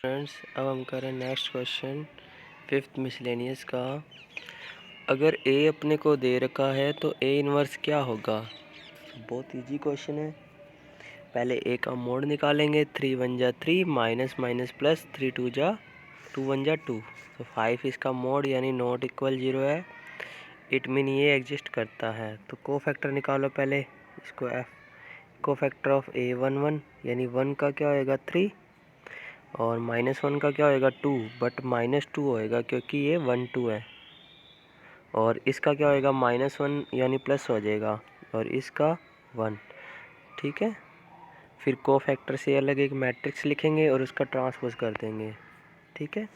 Friends, अब हम करें नेक्स्ट क्वेश्चन फिफ्थ मिसलेनियस का। अगर ए अपने को दे रखा है तो ए इनवर्स क्या होगा। बहुत इजी क्वेश्चन है। पहले ए का मोड निकालेंगे। 3 1 जा 3 माइनस माइनस प्लस 3 2 जा 2 1 जा 2। तो 5 इसका मोड यानी नॉट इक्वल 0 है। इट मीन ये एग्जिस्ट करता है। तो को फैक्टर निकालो पहले इसको। एफ को फैक्टर ऑफ ए 1 1 यानी 1 का क्या होएगा 3 और -1 का क्या होएगा 2, बट -2 होएगा क्योंकि ये 1 2 है। और इसका क्या होएगा -1 यानी प्लस हो जाएगा और इसका 1। ठीक है। फिर को फैक्टर से अलग एक मैट्रिक्स लिखेंगे और उसका ट्रांसपोज कर देंगे। ठीक है।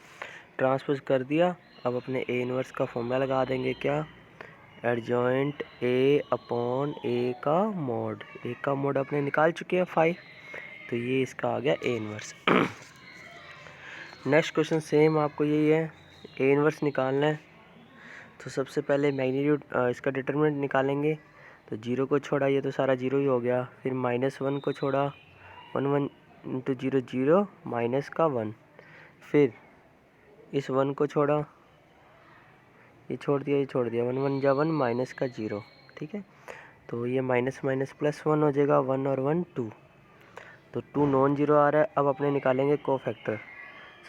ट्रांसपोज कर दिया। अब अपने ए इनवर्स का फॉर्मूला लगा देंगे। क्या? एडजॉइंट ए अपॉन ए का मोड। ए का मोड अपने निकाल चुके हैं 5, तो ये इसका आ गया A inverse. Next question same आपको यही है, ए इनवर्स निकालना है। तो सबसे पहले मैग्नीट्यूड इसका डिटरमिनेंट निकालेंगे। तो 0 को छोड़ा ये तो सारा 0 ही हो गया। फिर -1 को छोड़ा 1 1 इंटू 0 0 माइनस का 1। फिर इस 1 को छोड़ा, ये छोड़ दिया, ये छोड़ दिया, 1 1 जा 1 माइनस का 0। ठीक है। तो ये माइनस माइनस प्लस 1 हो जाएगा। 1 और 1 2। तो 2 नॉन जीरो आ रहा है। अब अपने निकालेंगे को फैक्टर।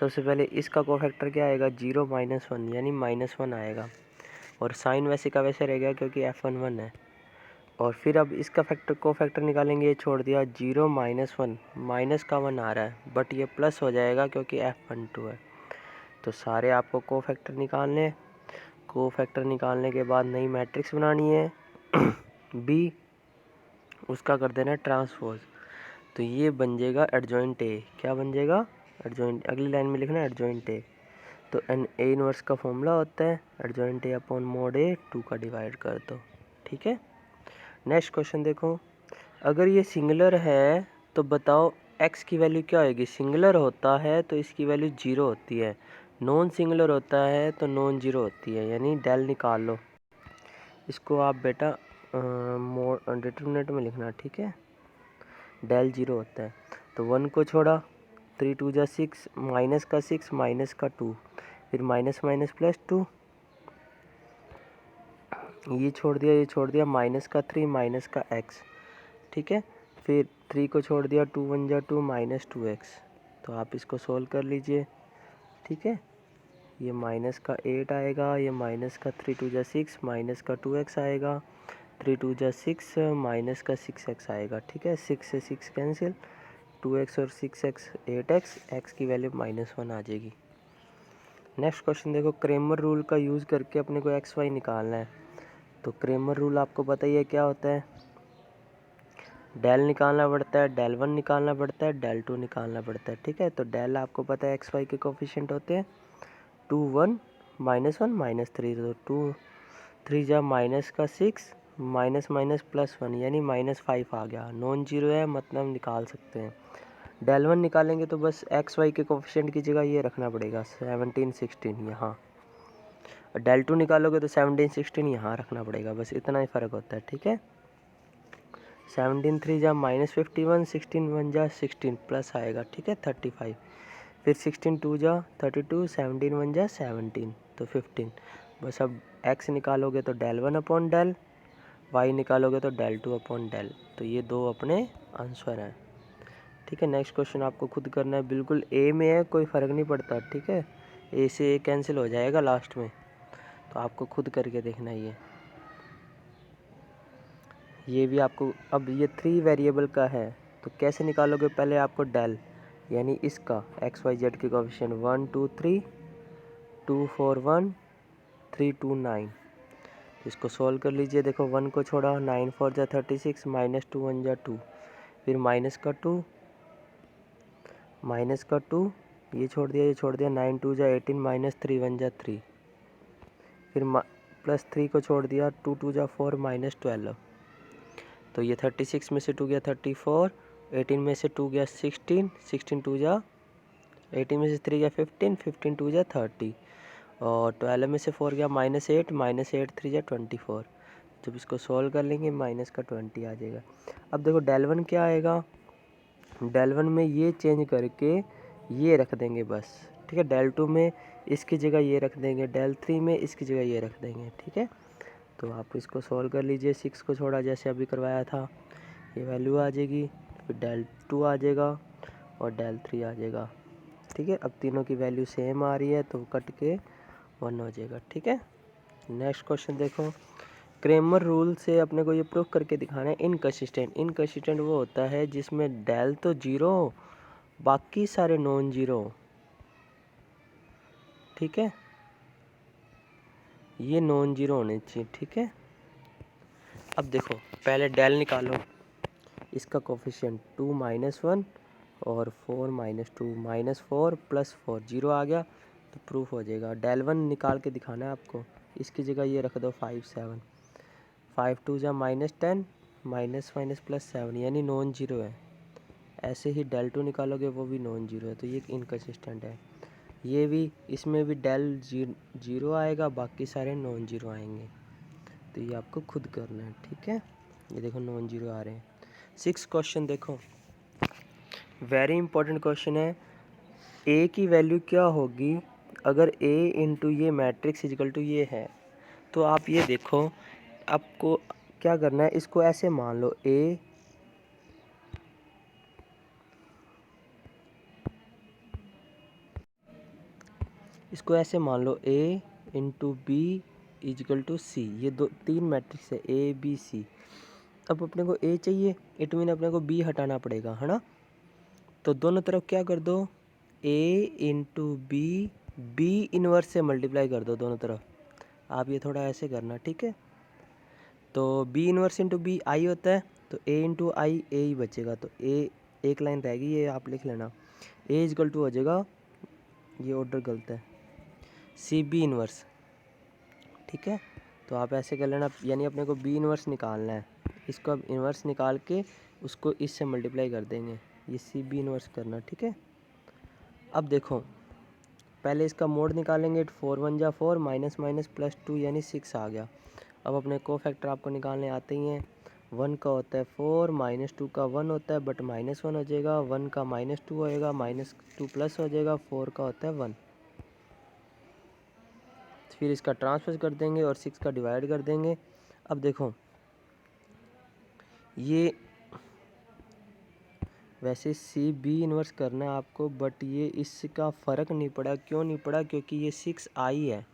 सबसे पहले इसका को फैक्टर क्या आएगा 0 -1 यानी -1 आएगा। और साइन वैसे का वैसे रहेगा क्योंकि f1 1 है। और फिर अब इसका फैक्टर को फैक्टर निकालेंगे। ये छोड़ दिया 0 -1 माइनस का 1 आ रहा है, बट ये प्लस हो जाएगा क्योंकि f1 2 है। तो सारे आपको को फैक्टर निकालने। को फैक्टर निकालने के बाद नई मैट्रिक्स बनानी है बी, उसका कर देना ट्रांसपोज। तो ये बन जाएगा एडजॉइंट ए। क्या बन जाएगा? एडजॉइंट। अगली लाइन में लिखना है एडजॉइंट ए। तो एन ए इनवर्स का फॉर्मूला होता है एडजॉइंट ए अपॉन मोड ए 2 का डिवाइड कर दो। ठीक है। नेक्स्ट क्वेश्चन देखो। अगर ये सिंगुलर है तो बताओ x की वैल्यू क्या होगी। सिंगुलर होता है तो इसकी वैल्यू 0 होती है। नॉन सिंगुलर होता है तो नॉन जीरो होती है, यानी डेल निकाल लो। इसको आप बेटा मोड डिटरमिनेंट में लिखना। ठीक है। डेल 0 होता है। तो 1 को छोड़ा 3 2 जा 6 माइनस का 6 माइनस का 2। फिर माइनस माइनस प्लस 2। ये छोड़ दिया, ये छोड़ दिया, माइनस का 3 माइनस का x। ठीक है। फिर 3 को छोड़ दिया 2 1 जा 2 माइनस 2x। तो आप इसको सोल्व कर लीजिए। ठीक है। ये माइनस का 8 आएगा, ये माइनस का 3 2 जा 6 माइनस का 2x आएगा। 3 2 जा 6 माइनस का 6x आएगा। ठीक है। 6 से 6 कैंसिल, 2x और 6x 8x, x की वैल्यू -1 आ जाएगी। नेक्स्ट क्वेश्चन देखो। क्रेमर रूल का यूज़ करके अपने को एक्स वाई निकालना है। तो क्रेमर रूल आपको पता ही है क्या होता है। डेल निकालना पड़ता है, डेल 1 निकालना पड़ता है, डेल 2 निकालना पड़ता है। ठीक है। तो डेल आपको पता है एक्स वाई के कोफिशिएंट होते हैं 2 1 -1 -3। तो 2 3 जा माइनस का 6 माइनस माइनस प्लस 1 यानी -5 आ गया। नॉन जीरो है मतलब निकाल सकते हैं। डेल 1 निकालेंगे तो बस एक्स वाई के कोफिशिएंट की जगह ये रखना पड़ेगा 17 16 यहाँ। डेल 2 निकालोगे तो 17 16 यहाँ रखना पड़ेगा। बस इतना ही फ़र्क होता है। ठीक है। 17 3 जा -51 16 1 जा 16 प्लस आएगा। ठीक है 35। फिर 16 2 जा 32 17 1 जा 17 तो 15। बस अब x निकालोगे तो डेल 1 अपॉन डेल, y निकालोगे तो डेल 2 अपॉन डेल। तो ये दो अपने आंसर हैं। ठीक है। नेक्स्ट क्वेश्चन आपको खुद करना है। बिल्कुल ए में है, कोई फ़र्क नहीं पड़ता। ठीक है। ए से ए कैंसिल हो जाएगा लास्ट में, तो आपको खुद करके देखना है ये भी आपको। अब ये 3 वेरिएबल का है तो कैसे निकालोगे। पहले आपको डेल यानी इसका एक्स वाई जेड के कोफिशिएंट 1 2 3 2 4 1 3 2 9। इसको सॉल्व कर लीजिए। देखो 1 को छोड़ा 9 4 जा 36 -2 1 जा 2। फिर माइनस का 2 माइनस का 2, ये छोड़ दिया, ये छोड़ दिया, 9 2 जा 18 -3 1 जा 3। फिर प्लस 3 को छोड़ दिया 2 2 जा 4 -12। तो ये 36 में से 2 गया 34, 18 में से 2 गया 16, 16 2 जा 18 में से 3 गया 15, 15 2 जा 30 और 12 में से 4 गया -8, -8 3 जा 24। जब इसको सॉल्व कर लेंगे माइनस का 20 आ जाएगा। अब देखो डेल 1 क्या आएगा। डेल 1 में ये चेंज करके ये रख देंगे बस, ठीक है। डेल 2 में इसकी जगह ये रख देंगे, डेल 3 में इसकी जगह ये रख देंगे, ठीक है। तो आप इसको सॉल्व कर लीजिए। 6 को छोड़ा जैसे अभी करवाया था, ये वैल्यू आ जाएगी, फिर डेल 2 आ जाएगा और डेल 3 आ जाएगा, ठीक है। अब तीनों की वैल्यू सेम आ रही है तो कट के 1 हो जाएगा, ठीक है। नेक्स्ट क्वेश्चन देखो, क्रेमर रूल से अपने को ये प्रूफ करके दिखाना है इनकंसिस्टेंट। इनकंसिस्टेंट वो होता है जिसमें डेल तो जीरो बाकी सारे नॉन जीरो, ठीक है। ये नॉन जीरो होने चाहिए, ठीक है। अब देखो पहले डेल निकालो, इसका कोफिशिएंट 2 -1 और 4 -2, -4 + 4 0 आ गया तो प्रूफ हो जाएगा। डेल 1 निकाल के दिखाना है आपको, इसकी जगह ये रख दो 5 7, 5 2 जा -10, माइनस माइनस +7 यानी नॉन जीरो है। ऐसे ही डेल 2 निकालोगे वो भी नॉन जीरो है, तो ये इनकंसिस्टेंट है। ये भी, इसमें भी डेल जीरो आएगा, बाकी सारे नॉन जीरो आएंगे, तो ये आपको खुद करना है, ठीक है। ये देखो नॉन जीरो आ रहे हैं। 6 क्वेश्चन देखो, वेरी इंपॉर्टेंट क्वेश्चन है। ए की वैल्यू क्या होगी अगर ए इंटू ये मैट्रिक्स इजिकल टू ये है। तो आप ये देखो, आपको क्या करना है, इसको ऐसे मान लो ए इंटू बी इजिकल टू सी। ये तीन मैट्रिक्स है ए बी सी। अब अपने को ए चाहिए, इट मीन अपने को बी हटाना पड़ेगा, है ना। तो दोनों तरफ क्या कर दो, ए इंटू बी इनवर्स से मल्टीप्लाई कर दो दोनों तरफ। आप ये थोड़ा ऐसे करना, ठीक है। तो B inverse into B I होता है, तो ए इंटू आई ए ही बचेगा, तो ए एक लाइन रहेगी, ये आप लिख लेना। ए इजकल टू हो जाएगा, ये ऑर्डर गलत है, सी बी इनवर्स, ठीक है। तो आप ऐसे कर लेना, यानी अपने को बी इनवर्स निकालना है, इसको अब इनवर्स निकाल के उसको इससे मल्टीप्लाई कर देंगे, ये सी बी इनवर्स करना, ठीक है। अब देखो पहले इसका मोड निकालेंगे, 4 1 जा 4, माइनस माइनस +2 यानी 6 आ गया। अब अपने को फैक्टर आपको निकालने आते ही हैं। 1 का होता है 4, -2 का 1 होता है बट -1 हो जाएगा, 1 का -2 होएगा, -2 प्लस हो जाएगा, 4 का होता है 1। फिर इसका ट्रांसफर कर देंगे और 6 का डिवाइड कर देंगे। अब देखो ये वैसे सी बी इन्वर्स करना है आपको, बट ये इसका फ़र्क नहीं पड़ा। क्यों नहीं पड़ा, क्योंकि ये 6 आई है,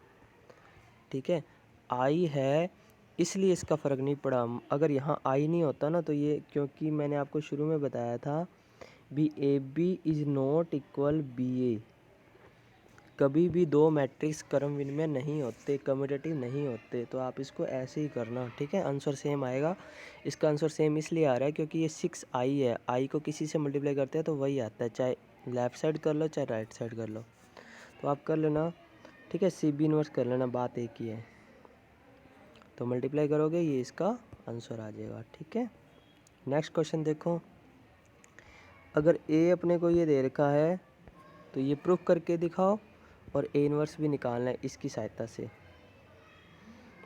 ठीक है। आई है इसलिए इसका फ़र्क नहीं पड़ा। अगर यहाँ आई नहीं होता ना तो ये, क्योंकि मैंने आपको शुरू में बताया था B A B is not equal B A. कभी भी दो मैट्रिक्स क्रम विनिमय नहीं होते, कम्यूटेटिव नहीं होते। तो आप इसको ऐसे ही करना, ठीक है। आंसर सेम आएगा। इसका आंसर सेम इसलिए आ रहा है क्योंकि ये 6 आई है, आई को किसी से मल्टीप्लाई करते हैं तो वही आता है, चाहे लेफ़्ट साइड कर लो चाहे राइट साइड कर लो। तो आप कर लेना, ठीक है। सी बी इनवर्स कर लेना, बात एक ही है। तो मल्टीप्लाई करोगे ये इसका आंसर आ जाएगा, ठीक है। नेक्स्ट क्वेश्चन देखो, अगर ए अपने को ये दे रखा है तो ये प्रूफ करके दिखाओ और ए इनवर्स भी निकालना है इसकी सहायता से।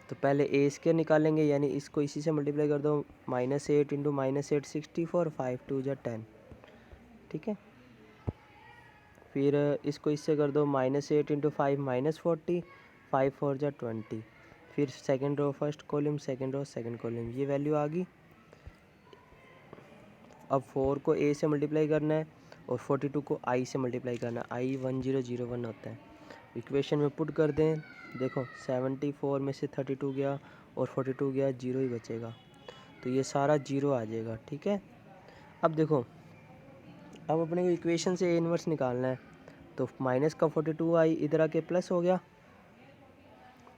तो पहले ए स्क्वायर निकालेंगे, यानी इसको इसी से मल्टीप्लाई कर दो, -8 इंटू -8 64, 5 2 जा 10, ठीक है। फिर इसको इससे कर दो, -8 इंटू 5 -40, 5 4 जा 20। फिर second row first column, second row second column, ये वैल्यू आ गई। अब 4 को ए से मल्टीप्लाई करना है और 42 को आई से मल्टीप्लाई करना है, आई 1001 होता है। इक्वेशन में पुट कर दें, देखो 74 में से 32 गया और 42 गया, 0 ही बचेगा, तो ये सारा 0 आ जाएगा, ठीक है। अब देखो, अब अपने को इक्वेशन से ए इनवर्स निकालना है, तो माइनस का 42 आई इधर आके प्लस हो गया,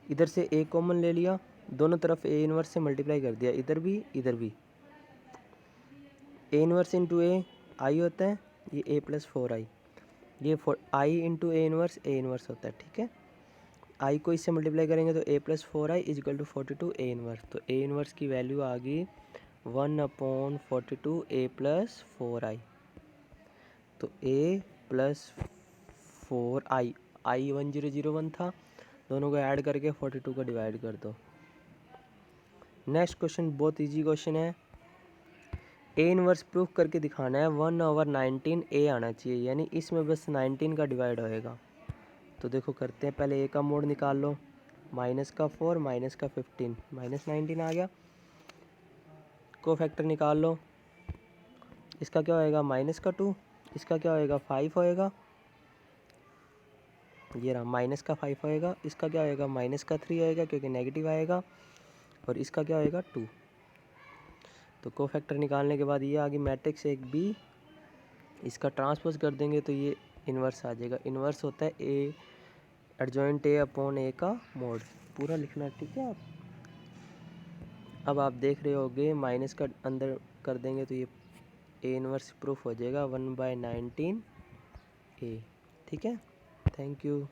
इधर से ए कॉमन ले लिया, दोनों तरफ ए इनवर्स से मल्टीप्लाई कर दिया, इधर भी इधर भी। ए इनवर्स इंटू ए आई होता है, ये ए प्लस 4 आई, ये आई इंटू ए इनवर्स होता है, ठीक है। आई को इससे मल्टीप्लाई करेंगे तो A plus 4i equal to 42 A inverse. तो ए इनवर्स की वैल्यू आ गई 1/42 ए प्लस 4i। तो ए प्लस 4i, आई 1001 था, दोनों को ऐड करके 42 को डिवाइड कर दो। नेक्स्ट क्वेश्चन बहुत इजी क्वेश्चन है। ए इन्वर्स प्रूफ करके दिखाना है 1/19 ए आना चाहिए, यानी इसमें बस 19 का डिवाइड होएगा। तो देखो करते हैं, पहले ए का मोड निकाल लो, माइनस का 4 माइनस का 15 -19 आ गया। को फैक्टर निकाल लो, इसका क्या होएगा -2, इसका क्या होएगा 5 होएगा, ये रहा -5 होएगा, इसका क्या होएगा -3 होएगा क्योंकि नेगेटिव आएगा, और इसका क्या होएगा 2। तो को फैक्टर निकालने के बाद ये आ गई मैट्रिक्स एक बी, इसका ट्रांसपोज कर देंगे तो ये इन्वर्स आ जाएगा। इन्वर्स होता है ए एडजॉइंट ए अपॉन ए का मोड, पूरा लिखना, ठीक है। अब आप देख रहे होगे माइनस का अंदर कर देंगे तो ये ए इन्वर्स प्रूफ हो जाएगा 1/19 ए, ठीक है। Thank you.